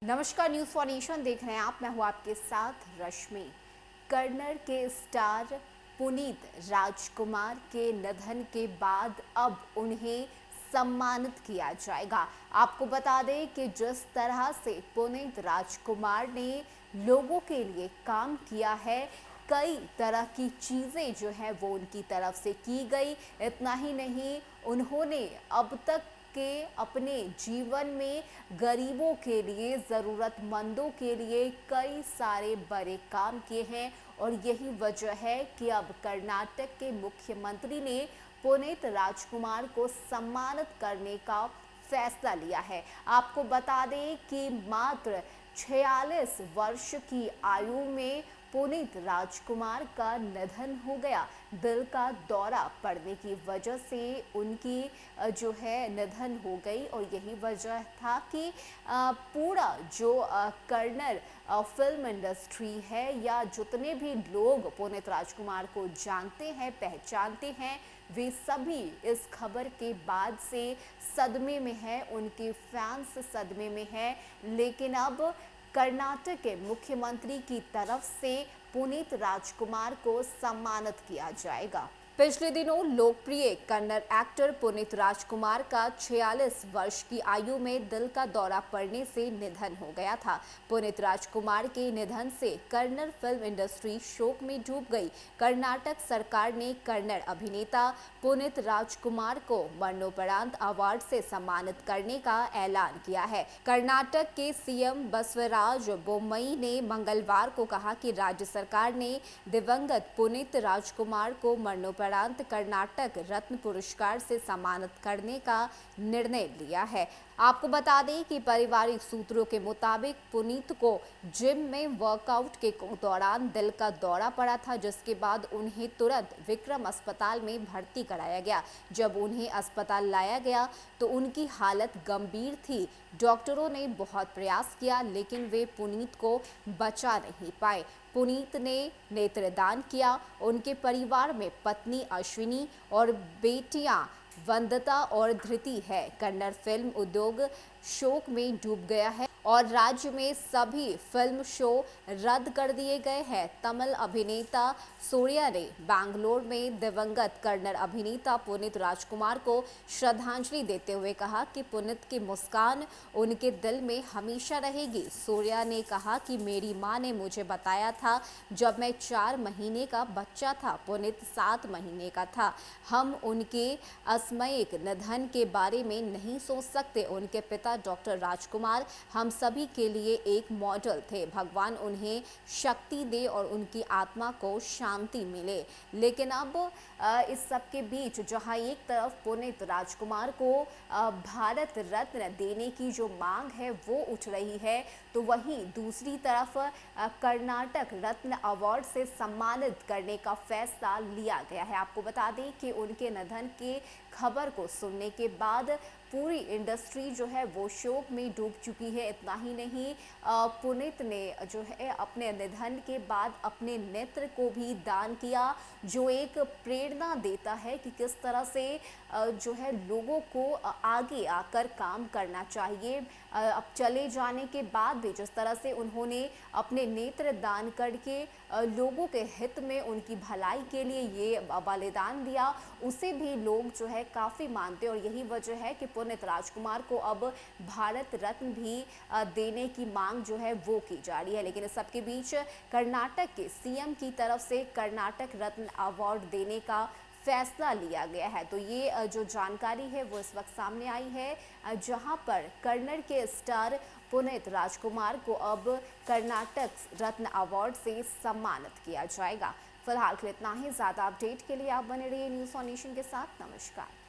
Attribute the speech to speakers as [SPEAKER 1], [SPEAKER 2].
[SPEAKER 1] नमस्कार, news for nation देख रहे हैं आप। मैं हूं आपके साथ रश्मि। कन्नड़ के स्टार पुनीत राजकुमार के निधन के बाद अब उन्हें सम्मानित किया जाएगा। आपको बता दें कि जिस तरह से पुनीत राजकुमार ने लोगों के लिए काम किया है, कई तरह की चीज़ें जो है वो उनकी तरफ से की गई। इतना ही नहीं, उन्होंने अब तक के अपने जीवन में गरीबों के लिए, ज़रूरतमंदों के लिए कई सारे बड़े काम किए हैं और यही वजह है कि अब कर्नाटक के मुख्यमंत्री ने पुनीत राजकुमार को सम्मानित करने का फैसला लिया है। आपको बता दें कि मात्र 46 वर्ष की आयु में पुनीत राजकुमार का निधन हो गया। दिल का दौरा पड़ने की वजह से उनकी जो है निधन हो गई और यही वजह था कि पूरा जो कन्नड़ फिल्म इंडस्ट्री है या जितने भी लोग पुनीत राजकुमार को जानते हैं, पहचानते हैं, वे सभी इस खबर के बाद से सदमे में हैं। उनके फैंस सदमे में हैं। लेकिन अब कर्नाटक के मुख्यमंत्री की तरफ से पुनीत राजकुमार को सम्मानित किया जाएगा। पिछले दिनों लोकप्रिय कन्नड़ एक्टर पुनीत राजकुमार का 46 वर्ष की आयु में दिल का दौरा पड़ने से निधन हो गया था। पुनीत राजकुमार के निधन से कन्नड़ फिल्म इंडस्ट्री शोक में डूब गई। कर्नाटक सरकार ने कन्नड़ अभिनेता पुनीत राजकुमार को मरणोपरांत अवार्ड से सम्मानित करने का ऐलान किया है। कर्नाटक के सीएम बसवराज बोम्मई ने मंगलवार को कहा कि राज्य सरकार ने दिवंगत पुनीत राजकुमार को मरणोपरांत कर्नाटक रत्न पुरस्कार से सम्मानित करने का निर्णय लिया है। आपको बता दें कि पारिवारिक सूत्रों के मुताबिक पुनीत को जिम में वर्कआउट के दौरान दिल का दौरा पड़ा था, जिसके बाद उन्हें तुरंत विक्रम अस्पताल में भर्ती कराया गया। जब उन्हें अस्पताल लाया गया तो उनकी हालत गंभीर थी। डॉक्टरों ने बहुत प्रयास किया लेकिन वे पुनीत को बचा नहीं पाए। पुनीत ने नेत्रदान किया। उनके परिवार में पत्नी अश्विनी और बेटियां वंदता और धृति है। कन्नड़ फिल्म उद्योग शोक में डूब गया है और राज्य में सभी फिल्म शो रद्द कर दिए गए हैं। तमिल अभिनेता सूर्या ने बैंगलोर में दिवंगत कन्नड़ अभिनेता पुनीत राजकुमार को श्रद्धांजलि देते हुए कहा कि पुनीत की मुस्कान उनके दिल में हमेशा रहेगी। सूर्या ने कहा कि मेरी मां ने मुझे बताया था जब मैं 4 महीने का बच्चा था, पुनीत 7 महीने का था। हम उनके असामयिक निधन के बारे में नहीं सोच सकते। उनके पिता डॉक्टर राजकुमार हम सभी के लिए एक मॉडल थे। भगवान उन्हें शक्ति दे और उनकी आत्मा को शांति मिले। लेकिन अब इस सब के बीच जहां एक तरफ पुनीत राजकुमार को भारत रत्न देने की जो मांग है वो उठ रही है, तो वहीं दूसरी तरफ कर्नाटक रत्न अवार्ड से सम्मानित करने का फैसला लिया गया है। आपको बता दें कि उनके निधन के खबर को सुनने के बाद पूरी इंडस्ट्री जो है वो शोक में डूब चुकी है। इतना ही नहीं, पुनीत ने जो है अपने निधन के बाद अपने नेत्र को भी दान किया, जो एक प्रेरणा देता है कि किस तरह से जो है लोगों को आगे आकर काम करना चाहिए। अब चले जाने के बाद भी जिस तरह से उन्होंने अपने नेत्र दान करके लोगों के हित में, उनकी भलाई के लिए ये बलिदान दिया, उसे भी लोग जो है काफ़ी मानते हैं और यही वजह है कि पुनीत राजकुमार को अब भारत रत्न भी देने की मांग जो है वो की जा रही है। लेकिन इस सबके बीच कर्नाटक के सीएम की तरफ से कर्नाटक रत्न अवार्ड देने का फैसला लिया गया है। तो ये जो जानकारी है वो इस वक्त सामने आई है, जहां पर कन्नड़ के स्टार पुनीत राजकुमार को अब कर्नाटक रत्न अवार्ड से सम्मानित किया जाएगा। फिलहाल के लिए इतना ही। ज़्यादा अपडेट के लिए आप बने रहिए न्यूज़ ऑन नेशन के साथ। नमस्कार।